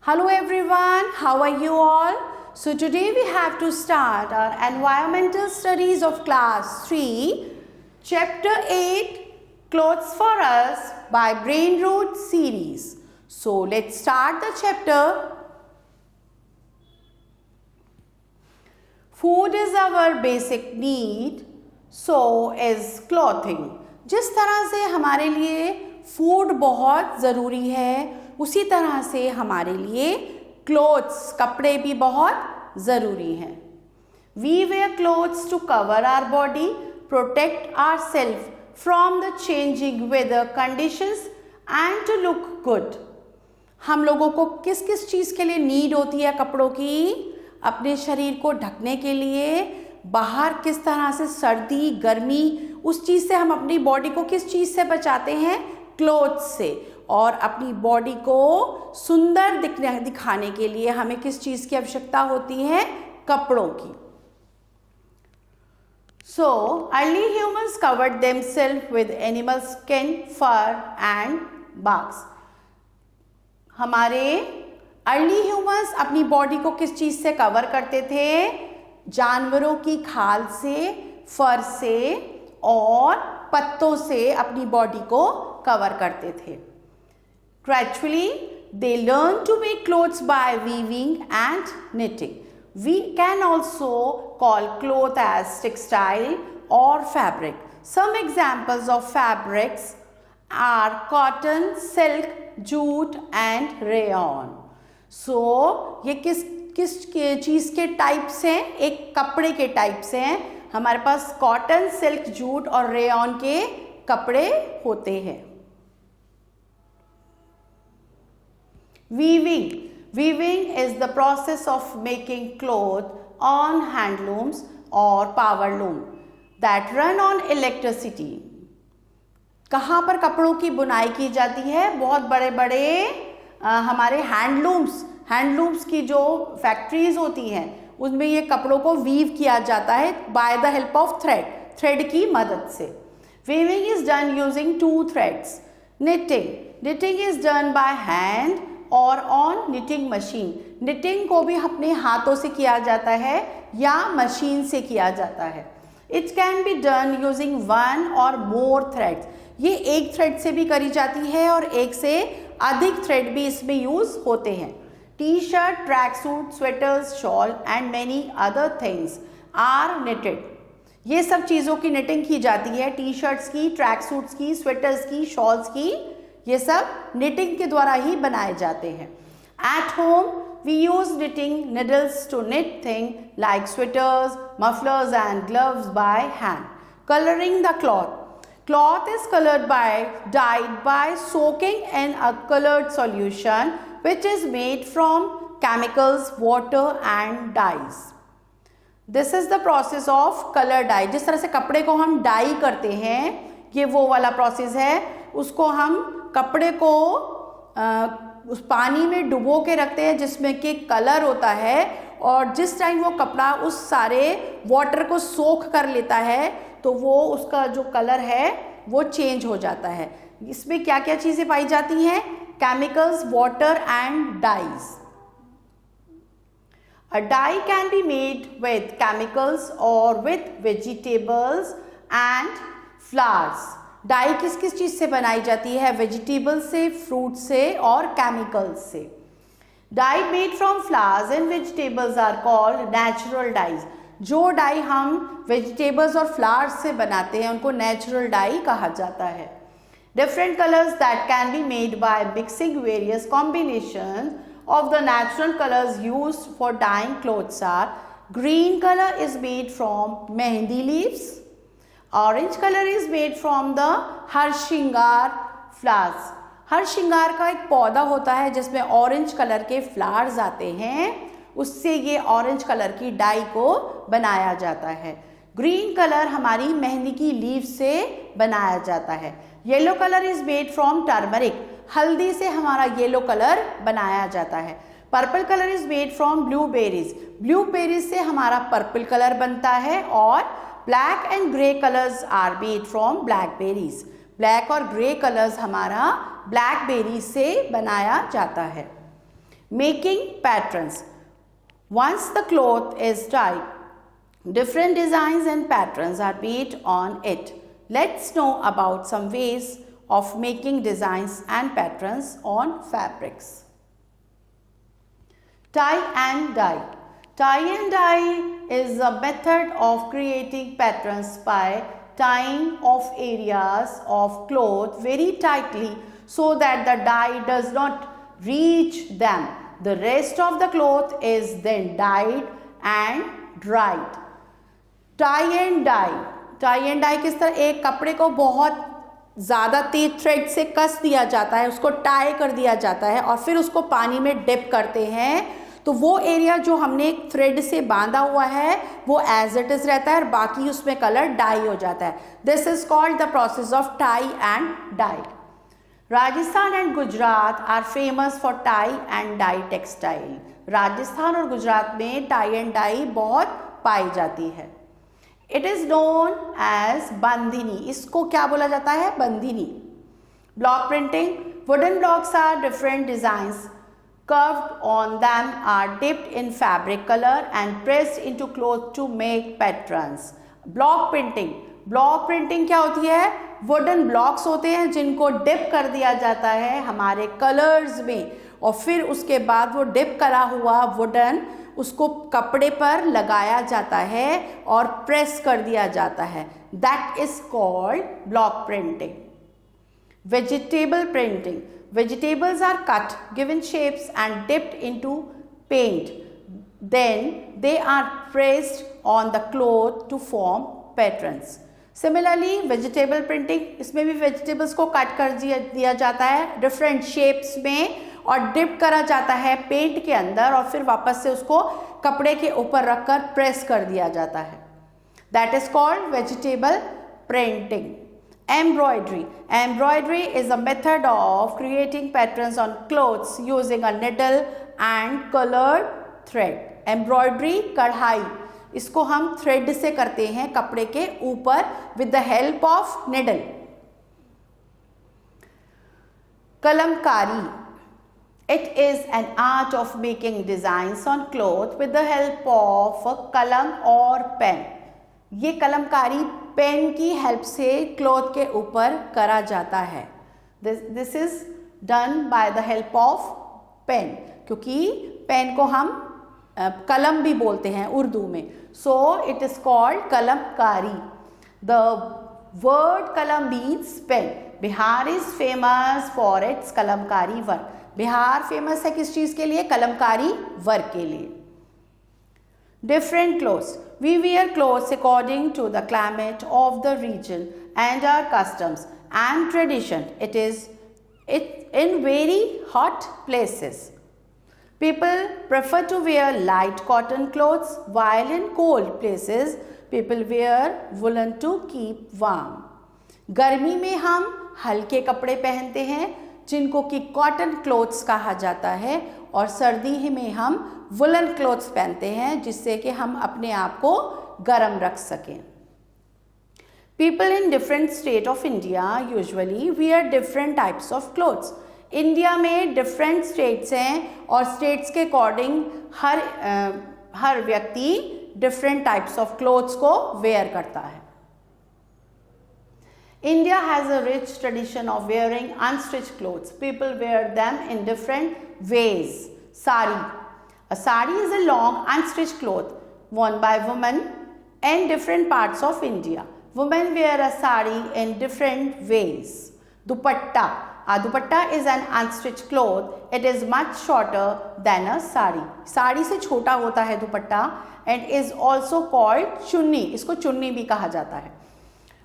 Hello everyone, how are you all? So today we have to start our environmental studies of class 3, chapter 8, Clothes for Us by Brain Root series. So let's start the chapter. Food is our basic need, so is clothing. जिस तरह से हमारे लिए food बहुत ज़रूरी है, उसी तरह से हमारे लिए क्लोथ्स कपड़े भी बहुत ज़रूरी हैं. We wear clothes to cover our body, protect ourselves from the changing weather conditions and to look good. हम लोगों को किस किस चीज़ के लिए नीड होती है कपड़ों की? अपने शरीर को ढकने के लिए, बाहर किस तरह से सर्दी गर्मी उस चीज़ से हम अपनी बॉडी को किस चीज़ से बचाते हैं? क्लोथ्स से. और अपनी बॉडी को सुंदर दिखाने के लिए हमें किस चीज़ की आवश्यकता होती है? कपड़ों की. So early humans covered themselves with animal skin, fur and barks. हमारे अर्ली ह्यूमंस अपनी बॉडी को किस चीज़ से कवर करते थे? जानवरों की खाल से, फर से और पत्तों से अपनी बॉडी को कवर करते थे. Gradually, they learned to make clothes by weaving and knitting. We can also call cloth as textile or fabric. Some examples of fabrics are cotton, silk, jute and rayon. So, ये किस चीज़ के types हैं? एक कपड़े के types हैं. हमारे पास cotton, silk, jute और रेयॉन के कपड़े होते हैं. Weaving is the process of making cloth on handlooms or power loom that run on electricity. कहाँ पर कपड़ों की बुनाई की जाती है? बहुत बड़े बड़े हमारे हैंडलूम्स की जो फैक्ट्रीज होती हैं उसमें ये कपड़ों को वीव किया जाता है bye the help of thread की मदद से. Weaving is done using two threads. Knitting is done by hand और ऑन निटिंग मशीन. निटिंग को भी अपने हाथों से किया जाता है या मशीन से किया जाता है. It can be done using one और मोर थ्रेड्स. ये एक थ्रेड से भी करी जाती है और एक से अधिक थ्रेड भी इसमें यूज होते हैं. T shirt, track suit, sweaters, shawl and many other things are knitted. ये सब चीज़ों की निटिंग की जाती है. टी शर्ट्स की, ट्रैक सूट्स की, स्वेटर्स की, शॉल्स की, ये सब निटिंग के द्वारा ही बनाए जाते हैं. At home we use knitting needles to knit thing like sweaters, mufflers and gloves by hand. Colouring the cloth is colored dyed by soaking in a colored solution which is made from chemicals, water and dyes. This is the process of color dye. जिस तरह से कपड़े को हम die करते हैं, ये वो वाला प्रोसेस है. उसको हम कपड़े को उस पानी में डुबो के रखते हैं जिसमें कि कलर होता है और जिस टाइम वो कपड़ा उस सारे वाटर को सोख कर लेता है तो वो उसका जो कलर है वो चेंज हो जाता है. इसमें क्या क्या चीज़ें पाई जाती हैं? Chemicals, water and dyes. A dye can be made with chemicals or with vegetables and flowers. Dye किस किस चीज़ से बनाई जाती है? वेजिटेबल्स से, फ्रूट से और केमिकल्स से. Dye made from flowers and vegetables are called natural dyes. जो डाई हम वेजिटेबल्स और फ्लावर्स से बनाते हैं उनको नेचुरल डाई कहा जाता है. Different colours that can be made by mixing various combination of the natural colors used for dyeing clothes are: green color is made from mehndi leaves, orange color is made from the हरसिंगार flowers. हरसिंगार का एक पौधा होता है जिसमें orange colour के flowers आते हैं, उससे ये ऑरेंज कलर की डाई को बनाया जाता है. ग्रीन कलर हमारी मेहंदी की लीव से बनाया जाता है. Yellow colour is made from turmeric. हल्दी से हमारा येलो कलर बनाया जाता है. Purple colour is made from blueberries. Blueberries से हमारा पर्पल कलर बनता है. और black and grey colours are made from blackberries. Black और ग्रे कलर्स हमारा ब्लैकबेरी से बनाया जाता है. Making patterns. Once the cloth is dyed, different designs and patterns are made on it. Let's know about some ways of making designs and patterns on fabrics. Tie and dye. Tie and dye is a method of creating patterns by tying off areas of cloth very tightly so that the dye does not reach them. The rest of the cloth is then dyed and dried. Tie and dye. Tie and dye किस तरह, एक कपड़े को बहुत ज़्यादा तेज thread से कस दिया जाता है, उसको टाई कर दिया जाता है और फिर उसको पानी में डिप करते हैं, तो वो एरिया जो हमने एक थ्रेड से बांधा हुआ है वो एज इट इज रहता है और बाकी उसमें कलर डाई हो जाता है. This is called the process of tie and dye. Rajasthan and Gujarat are famous for tie and dye textile. Rajasthan और गुजरात में टाई एंड डाई बहुत पाई जाती है. It is known as bandhani. इसको क्या बोला जाता है? Bandhani. Block printing. Wooden blocks are different designs. Curved on them are dipped in fabric color and pressed into cloth to make patterns. Block printing. Block printing क्या होती है? वुडन ब्लॉक्स होते हैं जिनको डिप कर दिया जाता है हमारे कलर्स में और फिर उसके बाद वो डिप करा हुआ वुडन उसको कपड़े पर लगाया जाता है और प्रेस कर दिया जाता है. That is called block printing. Vegetable printing. Vegetables are cut, given shapes and dipped into paint. Then they are pressed on the cloth to form patterns. Similarly, vegetable printing, इसमें भी vegetables को cut कर दिया जाता है different shapes में और dip करा जाता है पेंट के अंदर और फिर वापस से उसको कपड़े के ऊपर रखकर प्रेस कर दिया जाता है. That is called vegetable printing. Embroidery. Embroidery is a method of creating patterns on clothes using a needle and colored thread. Embroidery कढ़ाई, इसको हम थ्रेड से करते हैं कपड़े के ऊपर with the help of needle. Kalamkari. It is an art of making designs on cloth with the help of a कलम और पेन. ये कलमकारी पेन की हेल्प से क्लॉथ के ऊपर करा जाता है. This is done by the help of pen, क्योंकि पेन को हम कलम भी बोलते हैं उर्दू में. So it is called kalamkari. The word kalam means pen. Bihar is famous for its kalamkari work. Bihar famous है किस चीज के लिए? कलमकारी वर्क के लिए. Different clothes. We wear clothes according to the climate of the region and our customs and tradition. It in very hot places. People prefer to wear light cotton clothes, while in cold places people wear woolen to keep warm. गर्मी में हम हल्के कपड़े पहनते हैं जिनको कि cotton clothes कहा जाता है और सर्दी में हम वुलन क्लोथ्स पहनते हैं जिससे कि हम अपने आप को गर्म रख सकें. People in different state of India usually wear different types of clothes. India में डिफरेंट स्टेट्स हैं और स्टेट्स के अकॉर्डिंग हर व्यक्ति डिफरेंट टाइप्स ऑफ क्लोथ्स को वेयर करता है. India has a rich tradition of wearing unstitched clothes. People wear them in different ways. Sari. A sari is a long unstitched cloth worn by women in different parts of India. Women wear a sari in different ways. Dupatta. A dupatta is an unstitched cloth. It is much shorter than a sari. Sari से छोटा होता है दुपट्टा and is also called चुन्नी. इसको चुन्नी भी कहा जाता है.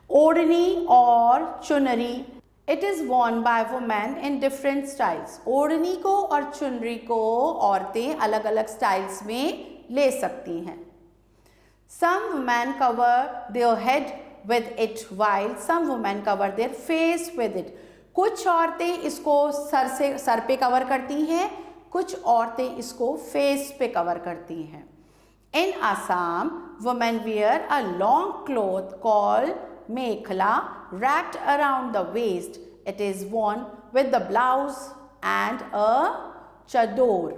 ओढ़नी और चुनरी. It is worn by women in different styles. ओढ़नी को और चुनरी को औरतें अलग अलग स्टाइल्स में ले सकती हैं. Some women cover their head with it while some women cover their face with it. कुछ औरतें इसको सर पे कवर करती हैं, कुछ औरतें इसको फेस पे कवर करती हैं. In Assam, women wear a long cloth called mekhla wrapped around the waist. It is worn with the blouse and a chador.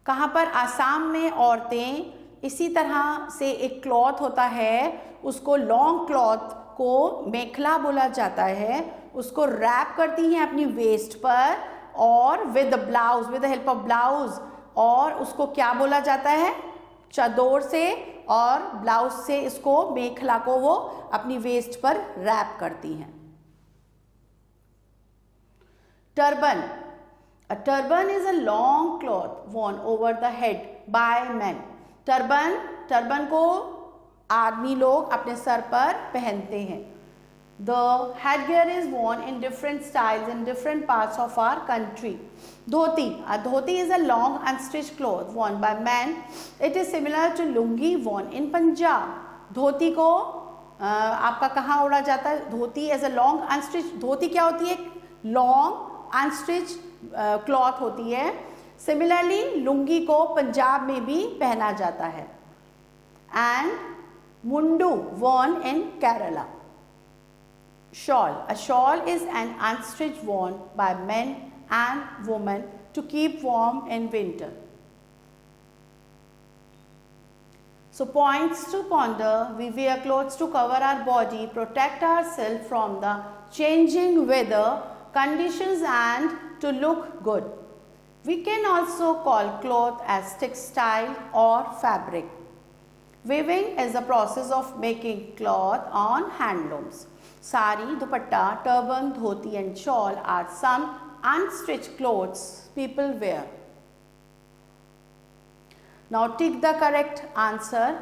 कहाँ पर? आसाम में औरतें इसी तरह से एक क्लॉथ होता है, उसको लॉन्ग क्लॉथ को मेखला बोला जाता है, उसको रैप करती हैं अपनी वेस्ट पर और with blouse, with the help of blouse, और उसको क्या बोला जाता है? चदोर से और ब्लाउज से इसको मेखला को वो अपनी वेस्ट पर रैप करती हैं। Turban. A turban is a long cloth worn over the head by men. Turban को आदमी लोग अपने सर पर पहनते हैं। The headgear is worn in different styles in different parts of our country. Dhoti. A dhoti is a long unstitched cloth worn by men. It is similar to lungi worn in Punjab. धोती को आपका कहाँ ओढ़ा जाता है? धोती as a long unstitch. धोती क्या होती है? Long unstitch cloth होती है। सिमिलरली लुंगी को पंजाब में भी पहना जाता है। And mundu worn in Kerala. Shawl. A shawl is an unstitched worn by men and women to keep warm in winter. So points to ponder. We wear clothes to cover our body, protect ourselves from the changing weather conditions and to look good. We can also call cloth as textile or fabric. Weaving is the process of making cloth on handlooms. Sari, dupatta, turban, dhoti and shawl are some unstitched clothes people wear. Now tick the correct answer.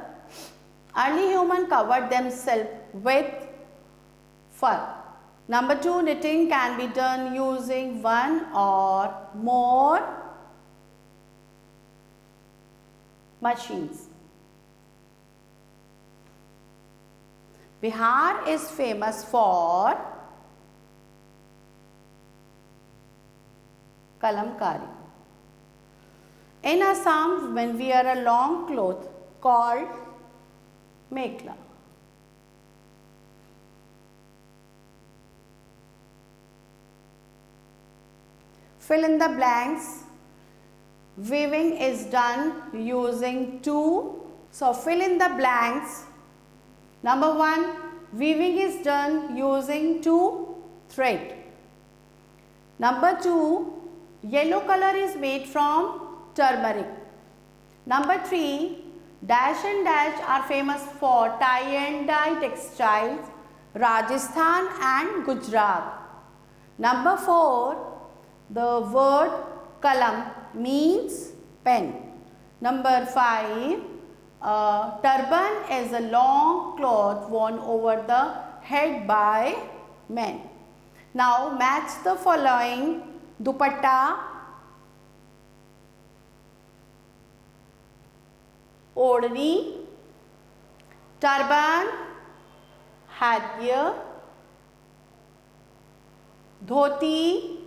Early human covered themselves with fur. Number 2, knitting can be done using one or more machines. Bihar is famous for kalamkari. In Assam, women wear a long cloth called mekhla. Fill in the blanks. Weaving is done using two. So fill in the blanks. Number 1, weaving is done using 2 thread. Number 2, yellow color is made from turmeric. Number 3, dash and dash are famous for tie and dye textiles, Rajasthan and Gujarat. Number 4, the word kalam means pen. Number 5, turban is a long cloth worn over the head by men. Now match the following: dupatta, odhni, turban, headgear, dhoti,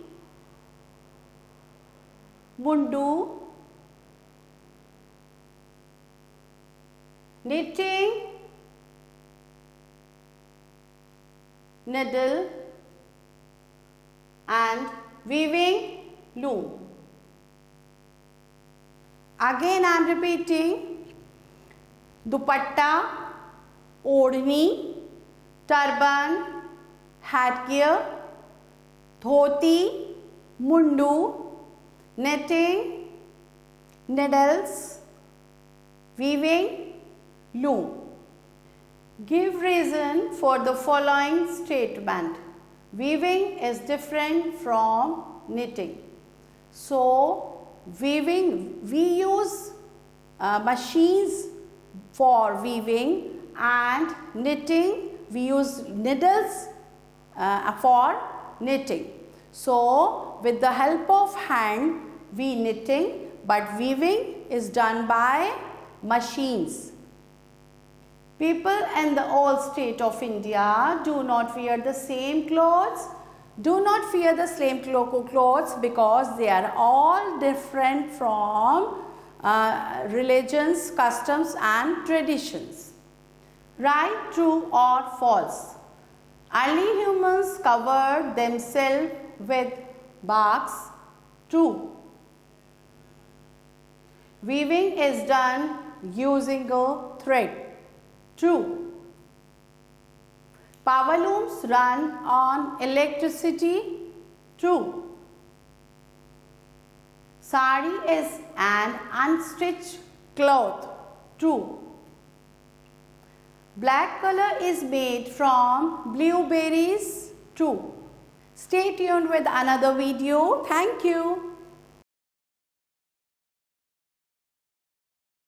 mundu, knitting, needle and weaving loom. Again I am repeating: dupatta, odhni, turban, headgear, dhoti, mundu, knitting, needles, weaving, loom. Give reason for the following statement. Weaving is different from knitting. So weaving, we use machines for weaving, and knitting we use needles for knitting. So with the help of hand we knitting, but weaving is done by machines. People in the old state of India do not wear the same clothes. Do not wear the same clothes because they are all different from religions, customs and traditions. Right, true or false? Early humans covered themselves with barks. True. Weaving is done using a thread. True. Power looms run on electricity. True. Sari is an unstitched cloth. True. Black color is made from blueberries. True. Stay tuned with another video. Thank you.